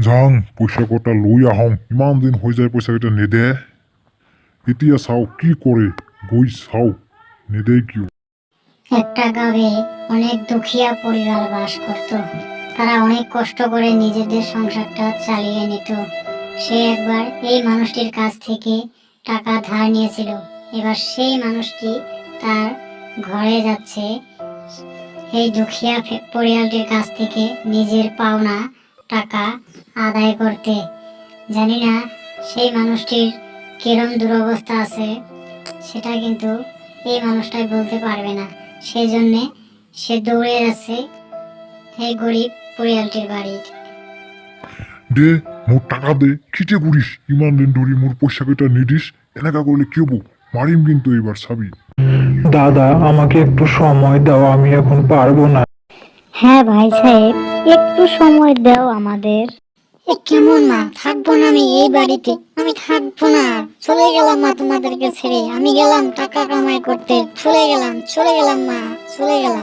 যাং পইচা কটা লৈ আহোঁ, ইমান দিন হৈ যায় পইচা কেইটা নেদে। এতিয়া চাও কি করে, গই চাও নেদে কিয়। একটা গ্রামে অনেক দুঃখিয়া পরিবার বাস করত। তারা অনেক কষ্ট করে নিজেদের সংসারটা চালিয়ে নিত। সে একবার এই মানুষটির কাছ থেকে টাকা ধার নিয়েছিল। এবার সেই মানুষটি তার ঘরে যাচ্ছে এই দুঃখিয়া পরিবারটির কাছ থেকে নিজের পাওনা টাকা আদায় করতে। জানি না সেই মানুষটির কিরম দুরবস্থা আছে, সেটা কিন্তু এই মানুষটাই বলতে পারবে না। সেই জন্যে সে দৌড়ে যাচ্ছে এই গরিব পরিয়ালটির বাড়ি। দে মোর টাকা দে, খিটে করিস, ইমান দিন ধরে মোর পয়সা কেটা নিদিস, এনেকা করলে কি হবো, মারিম কিন্তু এবার সাবি। দাদা, আমাকে একটু সময় দাও, আমি এখন পারবো না। হ্যাঁ ভাই সাহেব, একটু সময় দাও আমাদের। কেমন মা, থাকবো না আমি এই বাড়িতে, আমি থাকবো না। চলে গেলাম মা তোমাদেরকে ছেড়ে, আমি গেলাম টাকা কামাই করতে, চলে গেলাম মা, চলে গেলাম।